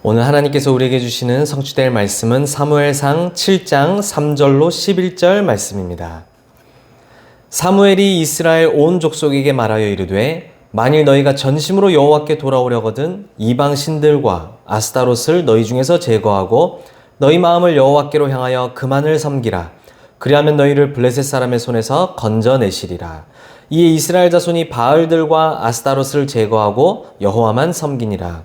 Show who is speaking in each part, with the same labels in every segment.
Speaker 1: 오늘 하나님께서 우리에게 주시는 성취될 말씀은 사무엘상 7장 3절로 11절 말씀입니다. 사무엘이 이스라엘 온 족속에게 말하여 이르되 만일 너희가 전심으로 여호와께 돌아오려거든 이방 신들과 아스타롯을 너희 중에서 제거하고 너희 마음을 여호와께로 향하여 그만을 섬기라. 그리하면 너희를 블레셋 사람의 손에서 건져내시리라. 이에 이스라엘 자손이 바알들과 아스타롯을 제거하고 여호와만 섬기니라.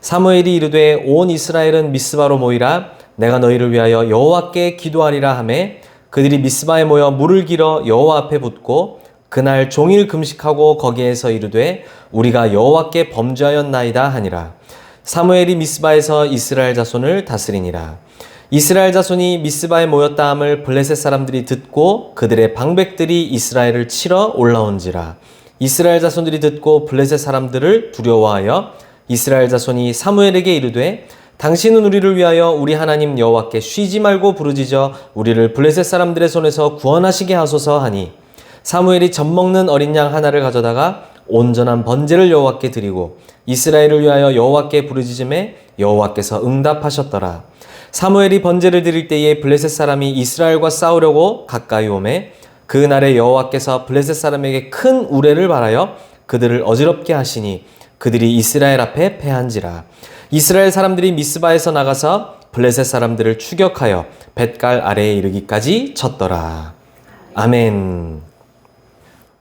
Speaker 1: 사무엘이 이르되 온 이스라엘은 미스바로 모이라. 내가 너희를 위하여 여호와께 기도하리라 하매 그들이 미스바에 모여 물을 길어 여호와 앞에 붓고 그날 종일 금식하고 거기에서 이르되 우리가 여호와께 범죄하였나이다 하니라. 사무엘이 미스바에서 이스라엘 자손을 다스리니라. 이스라엘 자손이 미스바에 모였다 함을 블레셋 사람들이 듣고 그들의 방백들이 이스라엘을 치러 올라온지라. 이스라엘 자손들이 듣고 블레셋 사람들을 두려워하여 이스라엘 자손이 사무엘에게 이르되 당신은 우리를 위하여 우리 하나님 여호와께 쉬지 말고 부르짖어 우리를 블레셋 사람들의 손에서 구원하시게 하소서 하니 사무엘이 젖 먹는 어린 양 하나를 가져다가 온전한 번제를 여호와께 드리고 이스라엘을 위하여 여호와께 부르짖음에 여호와께서 응답하셨더라. 사무엘이 번제를 드릴 때에 블레셋 사람이 이스라엘과 싸우려고 가까이 오매 그날에 여호와께서 블레셋 사람에게 큰 우레를 발하여 그들을 어지럽게 하시니 그들이 이스라엘 앞에 패한지라. 이스라엘 사람들이 미스바에서 나가서 블레셋 사람들을 추격하여 벳갈 아래에 이르기까지 쳤더라. 아멘.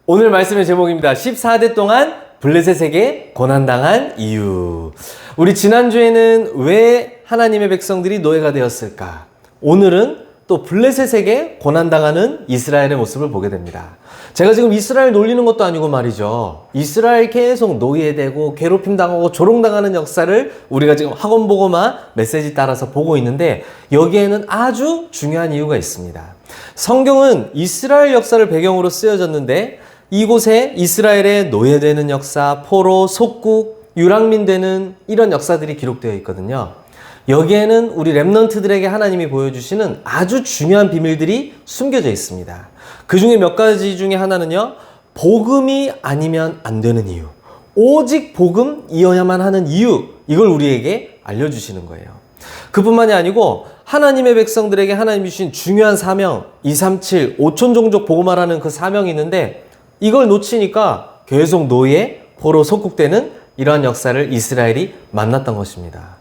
Speaker 1: 오늘 말씀의 제목입니다. 14대 동안 블레셋에게 고난당한 이유. 우리 지난주에는 왜 하나님의 백성들이 노예가 되었을까? 오늘은 또 블레셋에게 고난당하는 이스라엘의 모습을 보게 됩니다. 제가 지금 이스라엘 놀리는 것도 아니고 말이죠. 이스라엘 계속 노예되고 괴롭힘 당하고 조롱당하는 역사를 우리가 지금 학원 보고마 메시지 따라서 보고 있는데 여기에는 아주 중요한 이유가 있습니다. 성경은 이스라엘 역사를 배경으로 쓰여졌는데 이곳에 이스라엘의 노예되는 역사, 포로, 속국, 유랑민 되는 이런 역사들이 기록되어 있거든요. 여기에는 우리 렘넌트들에게 하나님이 보여주시는 아주 중요한 비밀들이 숨겨져 있습니다. 그 중에 몇 가지 중에 하나는요, 복음이 아니면 안 되는 이유, 오직 복음이어야만 하는 이유, 이걸 우리에게 알려주시는 거예요. 그뿐만이 아니고 하나님의 백성들에게 하나님이 주신 중요한 사명, 237, 5천 종족 복음화라는 그 사명이 있는데 이걸 놓치니까 계속 노예, 포로, 속국되는 이러한 역사를 이스라엘이 만났던 것입니다.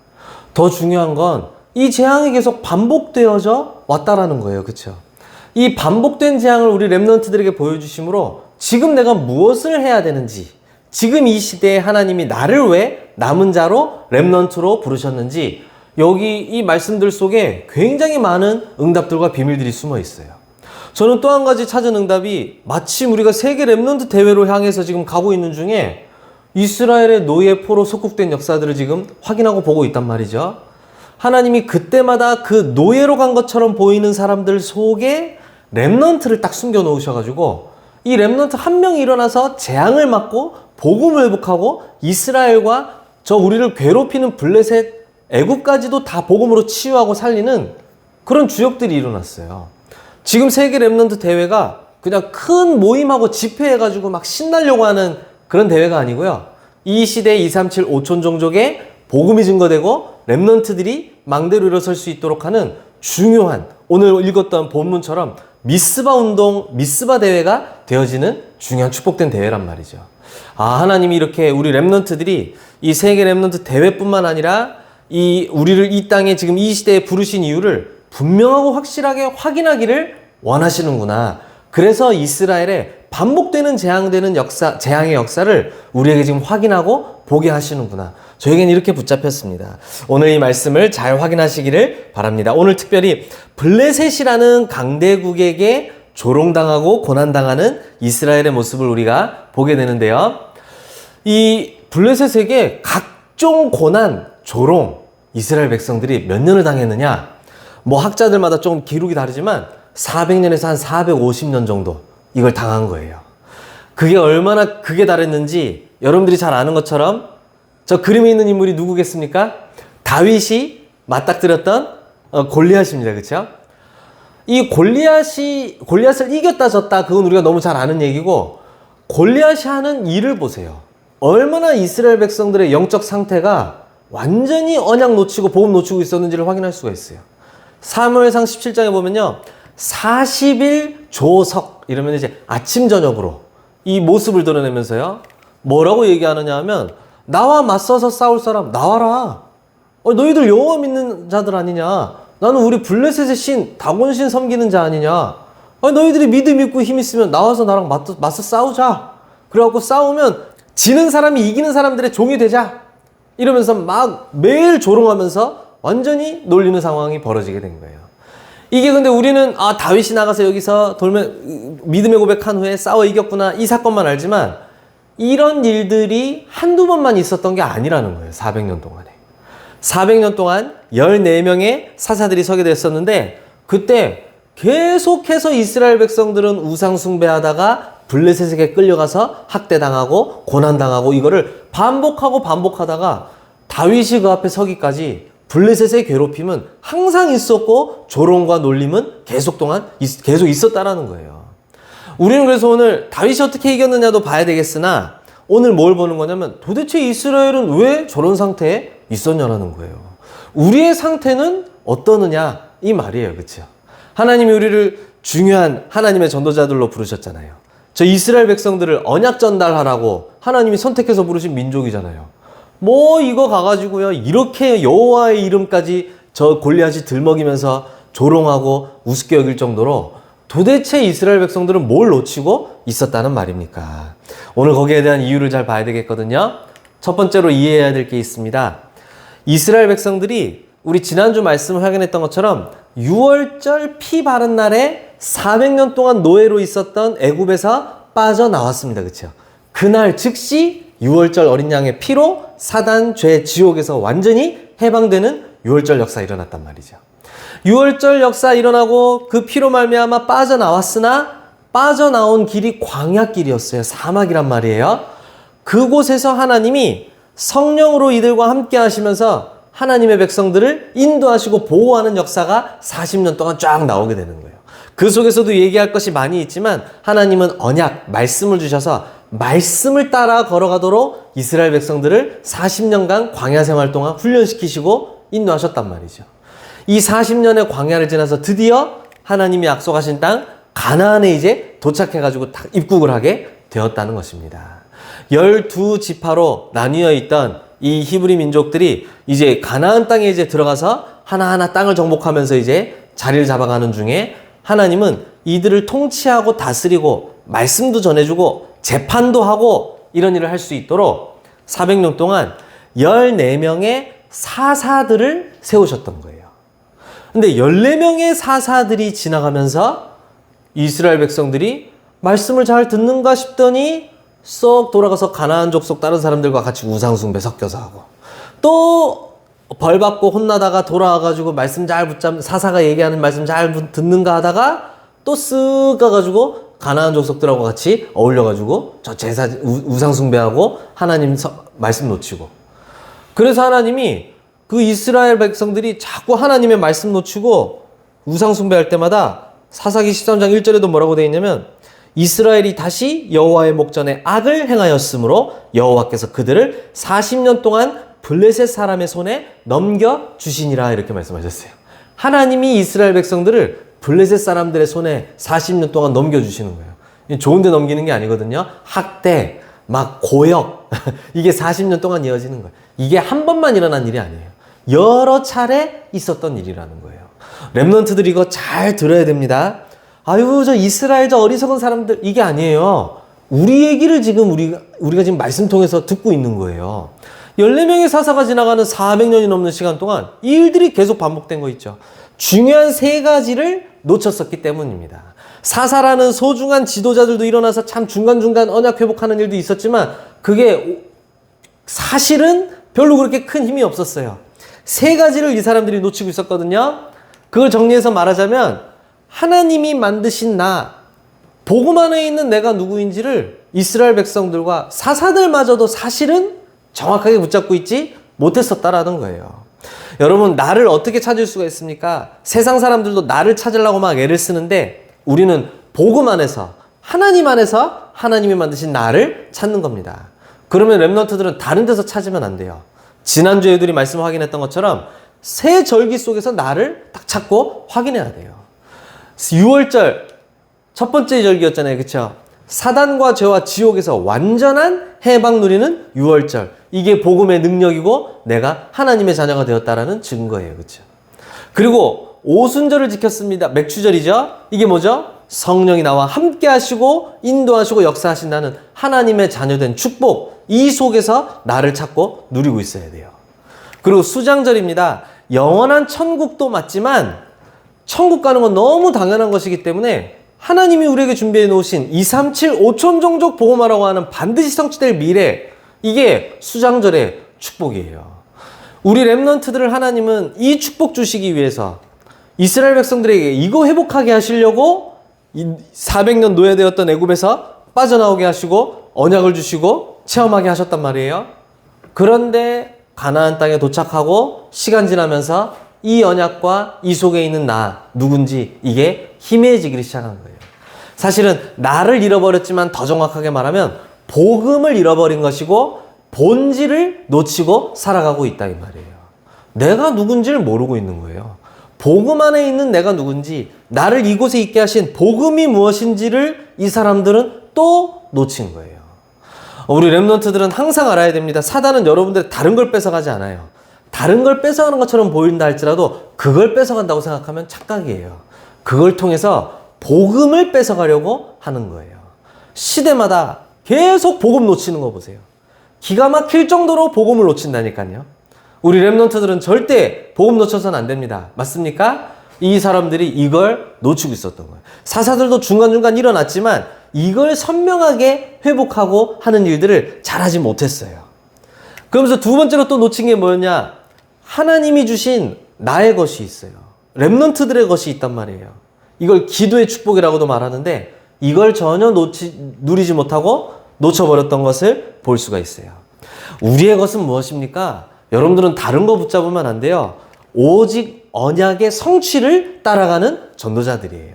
Speaker 1: 더 중요한 건 이 재앙이 계속 반복되어져 왔다라는 거예요. 그렇죠? 이 반복된 재앙을 우리 렘넌트들에게 보여주심으로 지금 내가 무엇을 해야 되는지, 지금 이 시대에 하나님이 나를 왜 남은 자로 렘넌트로 부르셨는지 여기 이 말씀들 속에 굉장히 많은 응답들과 비밀들이 숨어 있어요. 저는 또 한 가지 찾은 응답이 마침 우리가 세계 렘넌트 대회로 향해서 지금 가고 있는 중에 이스라엘의 노예, 포로, 속국된 역사들을 지금 확인하고 보고 있단 말이죠. 하나님이 그때마다 그 노예로 간 것처럼 보이는 사람들 속에 렘넌트를 딱 숨겨 놓으셔가지고 이 렘넌트 한 명이 일어나서 재앙을 막고 복음을 회복하고 이스라엘과 저 우리를 괴롭히는 블레셋, 애굽까지도 다 복음으로 치유하고 살리는 그런 주역들이 일어났어요. 지금 세계 렘넌트 대회가 그냥 큰 모임하고 집회해가지고 막 신나려고 하는 그런 대회가 아니고요. 이 시대 237 5천 종족의 복음이 증거되고 렘넌트들이 망대로 일어설 수 있도록 하는 중요한 오늘 읽었던 본문처럼 미스바 운동, 미스바 대회가 되어지는 중요한 축복된 대회란 말이죠. 하나님이 이렇게 우리 렘넌트들이 이 세계 렘넌트 대회뿐만 아니라 우리를 이 땅에 지금 이 시대에 부르신 이유를 분명하고 확실하게 확인하기를 원하시는구나. 그래서 이스라엘의 반복되는 재앙의 역사를 우리에게 지금 확인하고 보게 하시는구나. 저에겐 이렇게 붙잡혔습니다. 오늘 이 말씀을 잘 확인하시기를 바랍니다. 오늘 특별히 블레셋이라는 강대국에게 조롱당하고 고난당하는 이스라엘의 모습을 우리가 보게 되는데요. 이 블레셋에게 각종 고난, 조롱, 이스라엘 백성들이 몇 년을 당했느냐? 학자들마다 좀 기록이 다르지만 400년에서 한 450년 정도 이걸 당한 거예요. 그게 얼마나 극에 달했는지 여러분들이 잘 아는 것처럼 저 그림에 있는 인물이 누구겠습니까? 다윗이 맞닥뜨렸던 골리앗입니다. 그렇죠? 이 골리앗을 이겼다 졌다 그건 우리가 너무 잘 아는 얘기고 골리앗이 하는 일을 보세요. 얼마나 이스라엘 백성들의 영적 상태가 완전히 언약 놓치고 복음 놓치고 있었는지를 확인할 수가 있어요. 사무엘상 17장에 보면요. 40일 조석 이러면 이제 아침 저녁으로 이 모습을 드러내면서요. 뭐라고 얘기하느냐 하면 나와 맞서서 싸울 사람 나와라. 너희들 여호와 믿는 자들 아니냐. 나는 우리 블레셋의 신 다곤신 섬기는 자 아니냐. 너희들이 믿음 있고 힘 있으면 나와서 나랑 맞서 싸우자. 그래갖고 싸우면 지는 사람이 이기는 사람들의 종이 되자. 이러면서 막 매일 조롱하면서 완전히 놀리는 상황이 벌어지게 된 거예요. 이게 근데 우리는 다윗이 나가서 여기서 믿음의 고백한 후에 싸워 이겼구나 이 사건만 알지만 이런 일들이 한두 번만 있었던 게 아니라는 거예요. 400년 동안에. 400년 동안 14명의 사사들이 서게 됐었는데 그때 계속해서 이스라엘 백성들은 우상 숭배하다가 블레셋에게 끌려가서 학대당하고 고난당하고 이거를 반복하다가 다윗이 그 앞에 서기까지 블레셋의 괴롭힘은 항상 있었고 조롱과 놀림은 계속 있었다라는 거예요. 우리는 그래서 오늘 다윗이 어떻게 이겼느냐도 봐야 되겠으나 오늘 뭘 보는 거냐면 도대체 이스라엘은 왜 저런 상태에 있었냐라는 거예요. 우리의 상태는 어떠느냐 이 말이에요. 그렇죠? 하나님이 우리를 중요한 하나님의 전도자들로 부르셨잖아요. 저 이스라엘 백성들을 언약 전달하라고 하나님이 선택해서 부르신 민족이잖아요. 이거 가가지고요 이렇게 여호와의 이름까지 저 골리앗이 들먹이면서 조롱하고 우습게 여길 정도로 도대체 이스라엘 백성들은 뭘 놓치고 있었다는 말입니까? 오늘 거기에 대한 이유를 잘 봐야 되겠거든요. 첫 번째로 이해해야 될 게 있습니다. 이스라엘 백성들이 우리 지난주 말씀을 확인했던 것처럼 6월절 피 바른 날에 400년 동안 노예로 있었던 애굽에서 빠져나왔습니다. 그렇죠? 그날 즉시 6월절 어린 양의 피로 사단, 죄, 지옥에서 완전히 해방되는 6월절 역사 일어났단 말이죠. 6월절 역사 일어나고 그 피로 말미암아 빠져나왔으나 빠져나온 길이 광야길이었어요. 사막이란 말이에요. 그곳에서 하나님이 성령으로 이들과 함께 하시면서 하나님의 백성들을 인도하시고 보호하는 역사가 40년 동안 쫙 나오게 되는 거예요. 그 속에서도 얘기할 것이 많이 있지만 하나님은 언약, 말씀을 주셔서 말씀을 따라 걸어가도록 이스라엘 백성들을 40년간 광야 생활 동안 훈련시키시고 인도하셨단 말이죠. 이 40년의 광야를 지나서 드디어 하나님이 약속하신 땅 가나안에 이제 도착해가지고 입국을 하게 되었다는 것입니다. 12지파로 나뉘어 있던 이 히브리 민족들이 이제 가나안 땅에 이제 들어가서 하나하나 땅을 정복하면서 이제 자리를 잡아가는 중에 하나님은 이들을 통치하고 다스리고 말씀도 전해주고 재판도 하고 이런 일을 할 수 있도록 400년 동안 14명의 사사들을 세우셨던 거예요. 근데 14명의 사사들이 지나가면서 이스라엘 백성들이 말씀을 잘 듣는가 싶더니 쏙 돌아가서 가나안 족속 다른 사람들과 같이 우상숭배 섞여서 하고 또 벌받고 혼나다가 돌아와가지고 말씀 잘 사사가 얘기하는 말씀 잘 듣는가 하다가 또 쓱 가가지고 가나안 족속들하고 같이 어울려가지고 저 제사 우상숭배하고 하나님 말씀 놓치고 그래서 하나님이 그 이스라엘 백성들이 자꾸 하나님의 말씀 놓치고 우상숭배할 때마다 사사기 13장 1절에도 뭐라고 되어 있냐면 이스라엘이 다시 여호와의 목전에 악을 행하였으므로 여호와께서 그들을 40년 동안 블레셋 사람의 손에 넘겨주시니라 이렇게 말씀하셨어요. 하나님이 이스라엘 백성들을 블레셋 사람들의 손에 40년 동안 넘겨주시는 거예요. 좋은 데 넘기는 게 아니거든요. 학대, 막 고역 이게 40년 동안 이어지는 거예요. 이게 한 번만 일어난 일이 아니에요. 여러 차례 있었던 일이라는 거예요. 렘넌트들 이거 잘 들어야 됩니다. 아유 저 이스라엘 저 어리석은 사람들 이게 아니에요. 우리 얘기를 지금 우리가 지금 말씀 통해서 듣고 있는 거예요. 14명의 사사가 지나가는 400년이 넘는 시간 동안 이 일들이 계속 반복된 거 있죠. 중요한 3가지를 놓쳤었기 때문입니다. 사사라는 소중한 지도자들도 일어나서 참 중간중간 언약 회복하는 일도 있었지만 그게 사실은 별로 그렇게 큰 힘이 없었어요. 3가지를 이 사람들이 놓치고 있었거든요. 그걸 정리해서 말하자면 하나님이 만드신 나, 복음 안에 있는 내가 누구인지를 이스라엘 백성들과 사사들마저도 사실은 정확하게 붙잡고 있지 못했었다라는 거예요. 여러분 나를 어떻게 찾을 수가 있습니까? 세상 사람들도 나를 찾으려고 막 애를 쓰는데 우리는 복음 안에서 하나님 안에서 하나님이 만드신 나를 찾는 겁니다. 그러면 렘넌트들은 다른 데서 찾으면 안 돼요. 지난주에 우리 말씀 확인했던 것처럼 새 절기 속에서 나를 딱 찾고 확인해야 돼요. 6월절 첫 번째 절기였잖아요. 그쵸? 사단과 죄와 지옥에서 완전한 해방 누리는 6월절. 이게 복음의 능력이고 내가 하나님의 자녀가 되었다라는 증거예요. 그쵸? 그리고 오순절을 지켰습니다. 맥추절이죠. 이게 뭐죠? 성령이 나와 함께 하시고 인도하시고 역사하신다는 하나님의 자녀된 축복. 이 속에서 나를 찾고 누리고 있어야 돼요. 그리고 수장절입니다. 영원한 천국도 맞지만 천국 가는 건 너무 당연한 것이기 때문에 하나님이 우리에게 준비해 놓으신 237 5천종족 복음화라고 하는 반드시 성취될 미래, 이게 수장절의 축복이에요. 우리 렘넌트들을 하나님은 이 축복 주시기 위해서 이스라엘 백성들에게 이거 회복하게 하시려고 400년 노예되었던 애굽에서 빠져나오게 하시고 언약을 주시고 체험하게 하셨단 말이에요. 그런데 가나안 땅에 도착하고 시간 지나면서 이 언약과 이 속에 있는 나 누군지 이게 희미해지기 시작한 거예요. 사실은 나를 잃어버렸지만 더 정확하게 말하면 복음을 잃어버린 것이고 본질을 놓치고 살아가고 있다 이 말이에요. 내가 누군지를 모르고 있는 거예요. 복음 안에 있는 내가 누군지, 나를 이곳에 있게 하신 복음이 무엇인지를 이 사람들은 또 놓친 거예요. 우리 렘넌트들은 항상 알아야 됩니다. 사단은 여러분들 다른 걸 뺏어가지 않아요. 다른 걸 뺏어가는 것처럼 보인다 할지라도 그걸 뺏어간다고 생각하면 착각이에요. 그걸 통해서 복음을 뺏어가려고 하는 거예요. 시대마다 계속 복음 놓치는 거 보세요. 기가 막힐 정도로 복음을 놓친다니까요. 우리 렘넌트들은 절대 복음 놓쳐서는 안 됩니다. 맞습니까? 이 사람들이 이걸 놓치고 있었던 거예요. 사사들도 중간중간 일어났지만 이걸 선명하게 회복하고 하는 일들을 잘하지 못했어요. 그러면서 두 번째로 또 놓친 게 뭐였냐? 하나님이 주신 나의 것이 있어요. 렘넌트들의 것이 있단 말이에요. 이걸 기도의 축복이라고도 말하는데 이걸 전혀 누리지 못하고 놓쳐버렸던 것을 볼 수가 있어요. 우리의 것은 무엇입니까? 여러분들은 다른 거 붙잡으면 안 돼요. 오직 언약의 성취를 따라가는 전도자들이에요.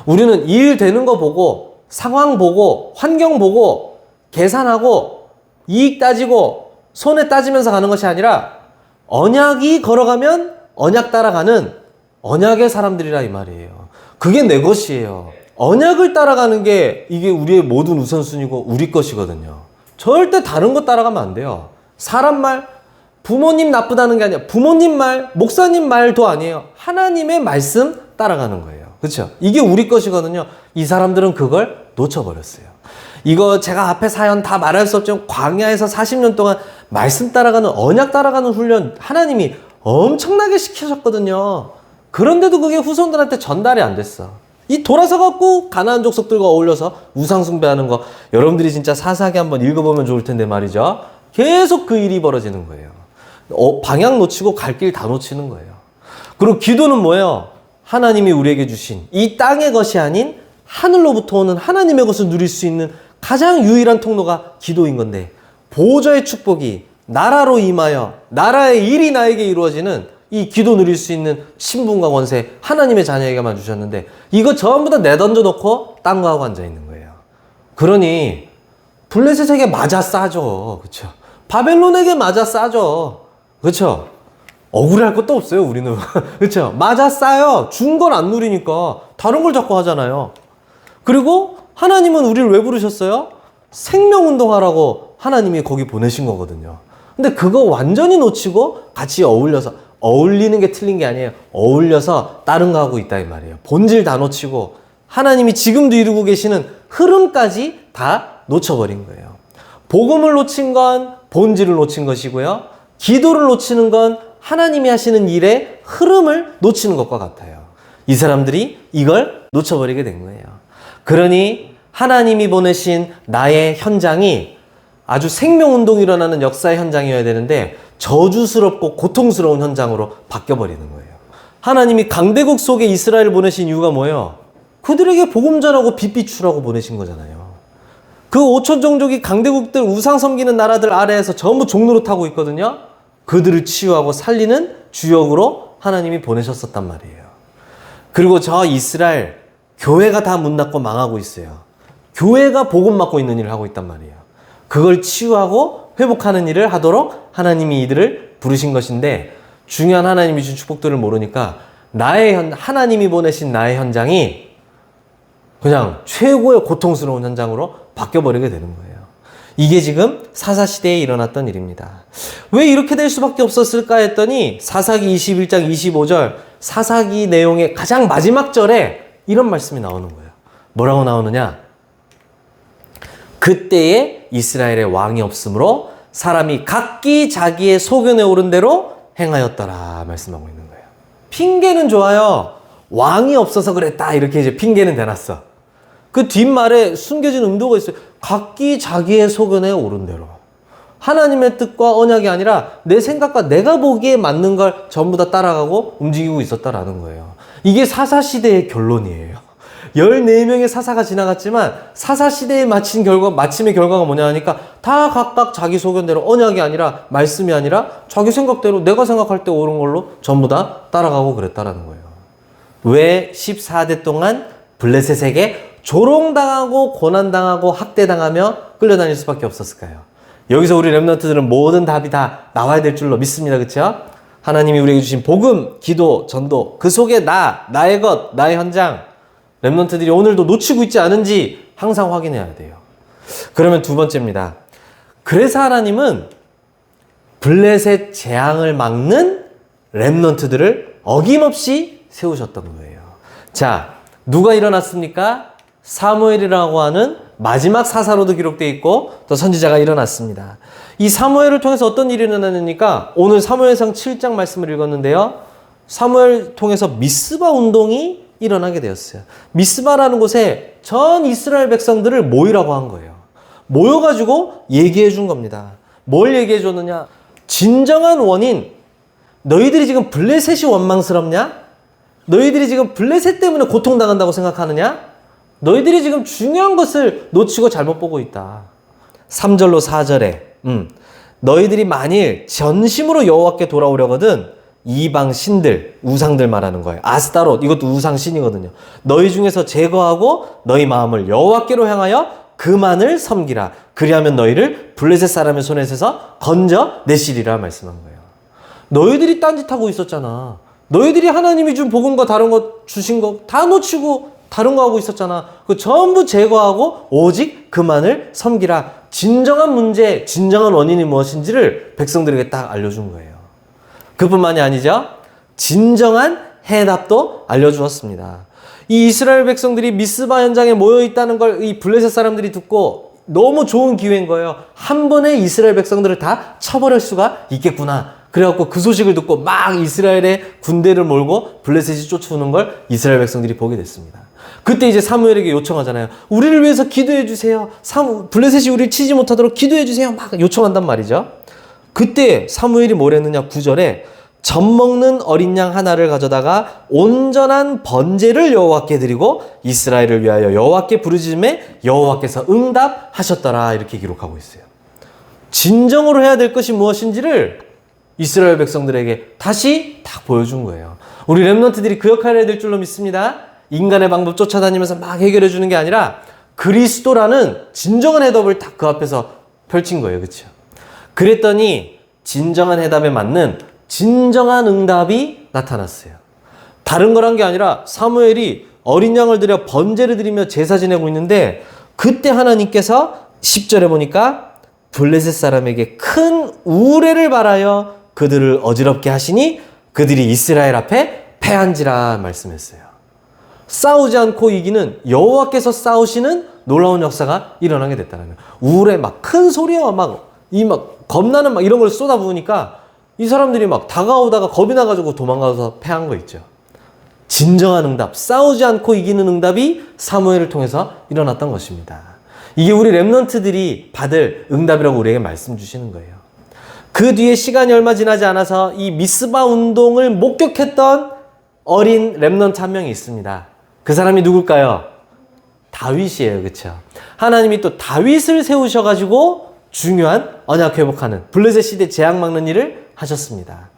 Speaker 1: 우리는 일 되는 거 보고, 상황 보고, 환경 보고, 계산하고, 이익 따지고, 손해 따지면서 가는 것이 아니라 언약이 걸어가면 언약 따라가는 언약의 사람들이라 이 말이에요. 그게 내 것이에요. 언약을 따라가는 게 이게 우리의 모든 우선순위고 우리 것이거든요. 절대 다른 거 따라가면 안 돼요. 사람 말, 부모님 나쁘다는 게 아니라 부모님 말, 목사님 말도 아니에요. 하나님의 말씀 따라가는 거예요. 그렇죠? 이게 우리 것이거든요. 이 사람들은 그걸 놓쳐버렸어요. 이거 제가 앞에 사연 다 말할 수 없지만 광야에서 40년 동안 말씀 따라가는, 언약 따라가는 훈련 하나님이 엄청나게 시키셨거든요. 그런데도 그게 후손들한테 전달이 안 됐어. 이 돌아서 갖고 가나안 족속들과 어울려서 우상 숭배하는 거 여러분들이 진짜 사사기 한번 읽어보면 좋을 텐데 말이죠. 계속 그 일이 벌어지는 거예요. 방향 놓치고 갈 길 다 놓치는 거예요. 그리고 기도는 뭐예요? 하나님이 우리에게 주신 이 땅의 것이 아닌 하늘로부터 오는 하나님의 것을 누릴 수 있는 가장 유일한 통로가 기도인 건데, 보좌의 축복이 나라로 임하여 나라의 일이 나에게 이루어지는 이 기도 누릴 수 있는 신분과 권세 하나님의 자녀에게만 주셨는데 이거 전부 다 내던져 놓고 딴 거 하고 앉아 있는 거예요. 그러니 블레셋에게 맞아 싸죠. 그렇죠? 바벨론에게 맞아 싸죠. 그렇죠? 억울할 것도 없어요, 우리는. 그렇죠? 맞아 싸요. 준 걸 안 누리니까 다른 걸 자꾸 하잖아요. 그리고 하나님은 우리를 왜 부르셨어요? 생명운동하라고 하나님이 거기 보내신 거거든요. 근데 그거 완전히 놓치고 같이 어울려서, 어울리는 게 틀린 게 아니에요. 어울려서 다른 거 하고 있다 이 말이에요. 본질 다 놓치고 하나님이 지금도 이루고 계시는 흐름까지 다 놓쳐버린 거예요. 복음을 놓친 건 본질을 놓친 것이고요. 기도를 놓치는 건 하나님이 하시는 일의 흐름을 놓치는 것과 같아요. 이 사람들이 이걸 놓쳐버리게 된 거예요. 그러니 하나님이 보내신 나의 현장이 아주 생명운동이 일어나는 역사의 현장이어야 되는데 저주스럽고 고통스러운 현장으로 바뀌어버리는 거예요. 하나님이 강대국 속에 이스라엘을 보내신 이유가 뭐예요? 그들에게 복음 전하고 빛 비추라고 보내신 거잖아요. 그 5천 종족이 강대국들, 우상 섬기는 나라들 아래에서 전부 종로로 타고 있거든요. 그들을 치유하고 살리는 주역으로 하나님이 보내셨었단 말이에요. 그리고 저 이스라엘 교회가 다 문 닫고 망하고 있어요. 교회가 복음 맡고 있는 일을 하고 있단 말이에요. 그걸 치유하고 회복하는 일을 하도록 하나님이 이들을 부르신 것인데 중요한 하나님이 준 축복들을 모르니까 하나님이 보내신 나의 현장이 그냥 최고의 고통스러운 현장으로 바뀌어버리게 되는 거예요. 이게 지금 사사시대에 일어났던 일입니다. 왜 이렇게 될 수밖에 없었을까 했더니 사사기 21장 25절 사사기 내용의 가장 마지막 절에 이런 말씀이 나오는 거예요. 뭐라고 나오느냐? 그때에 이스라엘의 왕이 없으므로 사람이 각기 자기의 소견에 오른 대로 행하였더라 말씀하고 있는 거예요. 핑계는 좋아요. 왕이 없어서 그랬다 이렇게 이제 핑계는 대놨어. 그 뒷말에 숨겨진 의도가 있어요. 각기 자기의 소견에 오른 대로. 하나님의 뜻과 언약이 아니라 내 생각과 내가 보기에 맞는 걸 전부 다 따라가고 움직이고 있었다라는 거예요. 이게 사사시대의 결론이에요. 14명의 사사가 지나갔지만 사사시대에 마침의 결과가 뭐냐 하니까 다 각각 자기 소견대로 언약이 아니라 말씀이 아니라 자기 생각대로 내가 생각할 때 옳은 걸로 전부 다 따라가고 그랬다라는 거예요. 왜 14대 동안 블레셋에게 조롱당하고 고난당하고 학대당하며 끌려다닐 수밖에 없었을까요? 여기서 우리 렘넌트들은 모든 답이 다 나와야 될 줄로 믿습니다. 그렇죠? 하나님이 우리에게 주신 복음, 기도, 전도 그 속에 나의 것, 나의 현장 렘넌트들이 오늘도 놓치고 있지 않은지 항상 확인해야 돼요. 그러면 두 번째입니다. 그래서 하나님은 블레셋 재앙을 막는 렘넌트들을 어김없이 세우셨던 거예요. 자, 누가 일어났습니까? 사무엘이라고 하는 마지막 사사로도 기록되어 있고 또 선지자가 일어났습니다. 이 사무엘을 통해서 어떤 일이 일어났느니까 오늘 사무엘상 7장 말씀을 읽었는데요. 사무엘 통해서 미스바 운동이 일어나게 되었어요. 미스바라는 곳에 전 이스라엘 백성들을 모이라고 한 거예요. 모여가지고 얘기해 준 겁니다. 뭘 얘기해 줬느냐? 진정한 원인, 너희들이 지금 블레셋이 원망스럽냐? 너희들이 지금 블레셋 때문에 고통당한다고 생각하느냐? 너희들이 지금 중요한 것을 놓치고 잘못 보고 있다. 3절로 4절에 너희들이 만일 전심으로 여호와께 돌아오려거든 이방 신들, 우상들 말하는 거예요. 아스타롯, 이것도 우상 신이거든요. 너희 중에서 제거하고 너희 마음을 여호와께로 향하여 그만을 섬기라. 그리하면 너희를 블레셋 사람의 손에서 건져 내시리라 말씀한 거예요. 너희들이 딴짓하고 있었잖아. 너희들이 하나님이 준 복음과 다른 것 주신 거 다 놓치고 다른 거 하고 있었잖아. 그 전부 제거하고 오직 그만을 섬기라. 진정한 문제, 진정한 원인이 무엇인지를 백성들에게 딱 알려준 거예요. 그뿐만이 아니죠. 진정한 해답도 알려주었습니다. 이 이스라엘 백성들이 미스바 현장에 모여있다는 걸 이 블레셋 사람들이 듣고 너무 좋은 기회인 거예요. 한 번에 이스라엘 백성들을 다 쳐버릴 수가 있겠구나. 그래갖고 그 소식을 듣고 막 이스라엘의 군대를 몰고 블레셋이 쫓아오는 걸 이스라엘 백성들이 보게 됐습니다. 그때 이제 사무엘에게 요청하잖아요. 우리를 위해서 기도해 주세요. 블레셋이 우리를 치지 못하도록 기도해 주세요. 막 요청한단 말이죠. 그때 사무엘이 뭘 했느냐? 9절에 젖 먹는 어린 양 하나를 가져다가 온전한 번제를 여호와께 드리고 이스라엘을 위하여 여호와께 부르짖음에 여호와께서 응답하셨더라. 이렇게 기록하고 있어요. 진정으로 해야 될 것이 무엇인지를 이스라엘 백성들에게 다시 딱 보여준 거예요. 우리 렘넌트들이 그 역할을 해야 될 줄로 믿습니다. 인간의 방법 쫓아다니면서 막 해결해 주는 게 아니라 그리스도라는 진정한 해답을 딱 그 앞에서 펼친 거예요. 그렇죠? 그랬더니 진정한 해답에 맞는 진정한 응답이 나타났어요. 다른 거란 게 아니라 사무엘이 어린 양을 들여 번제를 드리며 제사 지내고 있는데 그때 하나님께서 10절에 보니까 블레셋 사람에게 큰 우레를 발하여 그들을 어지럽게 하시니 그들이 이스라엘 앞에 패한지라 말씀했어요. 싸우지 않고 이기는 여호와께서 싸우시는 놀라운 역사가 일어나게 됐다는 거예요. 우레 막 큰 소리와 막 겁나는 막 이런 걸 쏟아부으니까 이 사람들이 막 다가오다가 겁이 나가지고 도망가서 패한 거 있죠. 진정한 응답, 싸우지 않고 이기는 응답이 사무엘을 통해서 일어났던 것입니다. 이게 우리 렘넌트들이 받을 응답이라고 우리에게 말씀 주시는 거예요. 그 뒤에 시간이 얼마 지나지 않아서 이 미스바 운동을 목격했던 어린 렘넌트 한 명이 있습니다. 그 사람이 누굴까요? 다윗이에요. 그렇죠? 하나님이 또 다윗을 세우셔가지고 중요한 언약 회복하는 블레셋 시대 재앙 막는 일을 하셨습니다.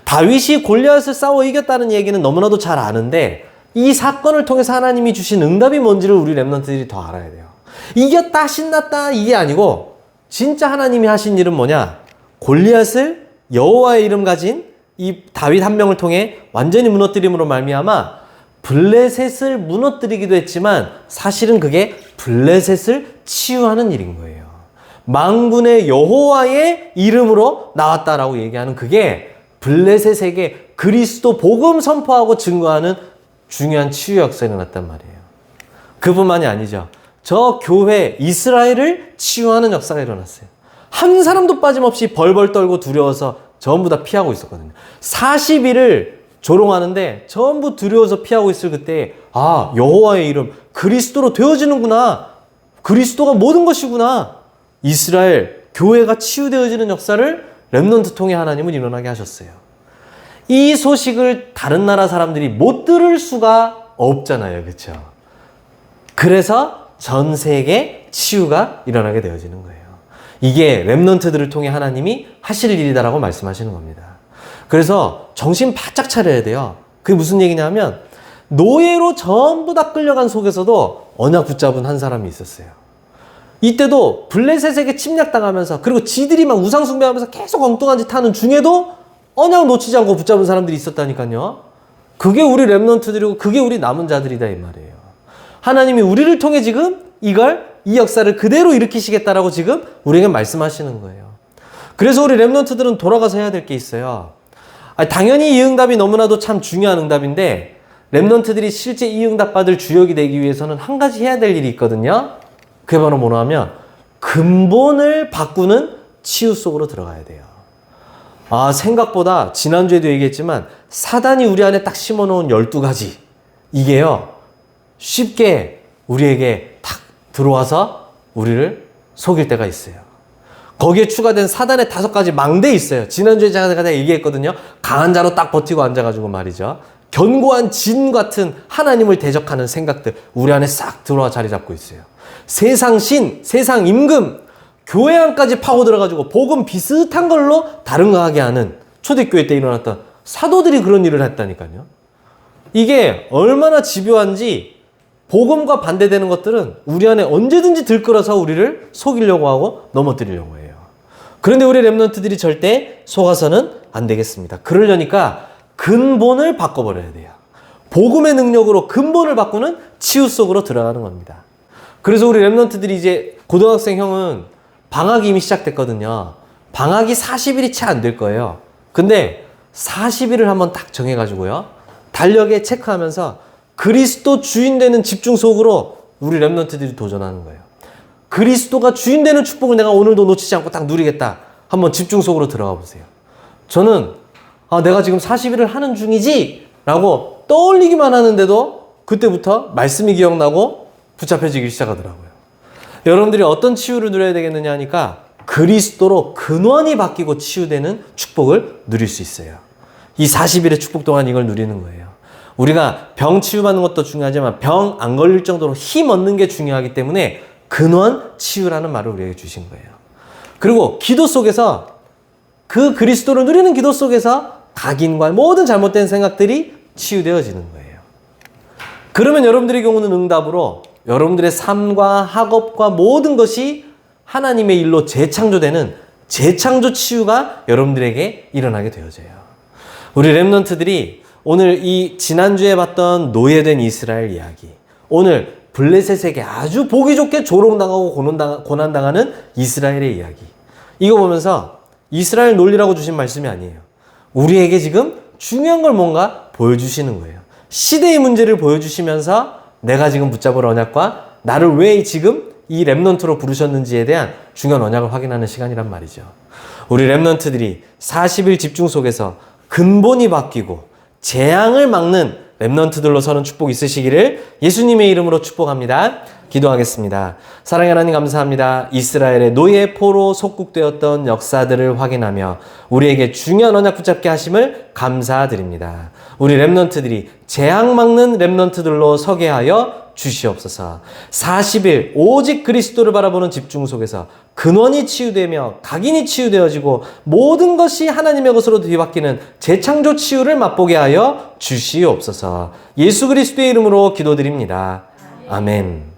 Speaker 1: 다윗이 골리앗을 싸워 이겼다는 얘기는 너무나도 잘 아는데 이 사건을 통해서 하나님이 주신 응답이 뭔지를 우리 렘넌트들이 더 알아야 돼요. 이겼다 신났다 이게 아니고 진짜 하나님이 하신 일은 뭐냐? 골리앗을 여호와의 이름 가진 이 다윗 한 명을 통해 완전히 무너뜨림으로 말미암아 블레셋을 무너뜨리기도 했지만 사실은 그게 블레셋을 치유하는 일인 거예요. 만군의 여호와의 이름으로 나왔다라고 얘기하는 그게 블레셋에게 그리스도 복음 선포하고 증거하는 중요한 치유 역사가 일어났단 말이에요. 그뿐만이 아니죠. 저 교회 이스라엘을 치유하는 역사가 일어났어요. 한 사람도 빠짐없이 벌벌 떨고 두려워서 전부 다 피하고 있었거든요. 40일을 조롱하는데 전부 두려워서 피하고 있을 그때 여호와의 이름 그리스도로 되어지는구나. 그리스도가 모든 것이구나. 이스라엘 교회가 치유되어지는 역사를 렘넌트 통해 하나님은 일어나게 하셨어요. 이 소식을 다른 나라 사람들이 못 들을 수가 없잖아요. 그렇죠? 그래서 전 세계 치유가 일어나게 되어지는 거예요. 이게 렘넌트들을 통해 하나님이 하실 일이다라고 말씀하시는 겁니다. 그래서 정신 바짝 차려야 돼요. 그게 무슨 얘기냐면 노예로 전부 다 끌려간 속에서도 언약 붙잡은 한 사람이 있었어요. 이때도 블레셋에게 침략당하면서 그리고 지들이 막 우상 숭배하면서 계속 엉뚱한 짓 하는 중에도 언약 놓치지 않고 붙잡은 사람들이 있었다니까요. 그게 우리 렘넌트들이고 그게 우리 남은 자들이다 이 말이에요. 하나님이 우리를 통해 지금 이 역사를 그대로 일으키시겠다라고 지금 우리에게 말씀하시는 거예요. 그래서 우리 렘넌트들은 돌아가서 해야 될 게 있어요. 당연히 이 응답이 너무나도 참 중요한 응답인데 렘넌트들이 실제 이 응답 받을 주역이 되기 위해서는 한 가지 해야 될 일이 있거든요. 그게 바로 뭐냐 하면 근본을 바꾸는 치유 속으로 들어가야 돼요. 생각보다 지난주에도 얘기했지만 사단이 우리 안에 딱 심어놓은 12가지 이게요 쉽게 우리에게 탁 들어와서 우리를 속일 때가 있어요. 거기에 추가된 사단의 5가지 망대 있어요. 지난주에 제가 얘기했거든요. 강한 자로 딱 버티고 앉아가지고 말이죠. 견고한 진 같은 하나님을 대적하는 생각들 우리 안에 싹 들어와 자리 잡고 있어요. 세상 신, 세상 임금, 교회 안까지 파고 들어가지고 복음 비슷한 걸로 다른 거 하게 하는 초대교회 때 일어났던 사도들이 그런 일을 했다니까요. 이게 얼마나 집요한지 복음과 반대되는 것들은 우리 안에 언제든지 들끓어서 우리를 속이려고 하고 넘어뜨리려고 해요. 그런데 우리 렘넌트들이 절대 속아서는 안 되겠습니다. 그러려니까 근본을 바꿔버려야 돼요. 복음의 능력으로 근본을 바꾸는 치유 속으로 들어가는 겁니다. 그래서 우리 렘넌트들이 이제 고등학생 형은 방학이 이미 시작됐거든요. 방학이 40일이 채 안 될 거예요. 근데 40일을 한번 딱 정해가지고요. 달력에 체크하면서 그리스도 주인 되는 집중 속으로 우리 렘넌트들이 도전하는 거예요. 그리스도가 주인 되는 축복을 내가 오늘도 놓치지 않고 딱 누리겠다. 한번 집중 속으로 들어가 보세요. 저는 내가 지금 40일을 하는 중이지 라고 떠올리기만 하는데도 그때부터 말씀이 기억나고 붙잡혀지기 시작하더라고요. 여러분들이 어떤 치유를 누려야 되겠느냐 하니까 그리스도로 근원이 바뀌고 치유되는 축복을 누릴 수 있어요. 이 40일의 축복 동안 이걸 누리는 거예요. 우리가 병 치유받는 것도 중요하지만 병 안 걸릴 정도로 힘 얻는 게 중요하기 때문에 근원 치유라는 말을 우리에게 주신 거예요. 그리고 기도 속에서 그 그리스도를 누리는 기도 속에서 각인과 모든 잘못된 생각들이 치유되어지는 거예요. 그러면 여러분들의 경우는 응답으로 여러분들의 삶과 학업과 모든 것이 하나님의 일로 재창조되는 재창조 치유가 여러분들에게 일어나게 되어져요. 우리 렘넌트들이 오늘 이 지난주에 봤던 노예된 이스라엘 이야기, 오늘 블레셋에게 아주 보기 좋게 조롱당하고 고난당하는 이스라엘의 이야기, 이거 보면서 이스라엘 논리라고 주신 말씀이 아니에요. 우리에게 지금 중요한 걸 뭔가 보여주시는 거예요. 시대의 문제를 보여주시면서 내가 지금 붙잡을 언약과 나를 왜 지금 이 렘넌트로 부르셨는지에 대한 중요한 언약을 확인하는 시간이란 말이죠. 우리 렘넌트들이 40일 집중 속에서 근본이 바뀌고 재앙을 막는 렘넌트들로 서는 축복 있으시기를 예수님의 이름으로 축복합니다. 기도하겠습니다. 사랑의 하나님 감사합니다. 이스라엘의 노예 포로 속국되었던 역사들을 확인하며 우리에게 중요한 언약 붙잡게 하심을 감사드립니다. 우리 렘넌트들이 재앙 막는 렘넌트들로 서게 하여 주시옵소서. 40일 오직 그리스도를 바라보는 집중 속에서 근원이 치유되며 각인이 치유되어지고 모든 것이 하나님의 것으로 뒤바뀌는 재창조 치유를 맛보게 하여 주시옵소서. 예수 그리스도의 이름으로 기도드립니다. 아멘.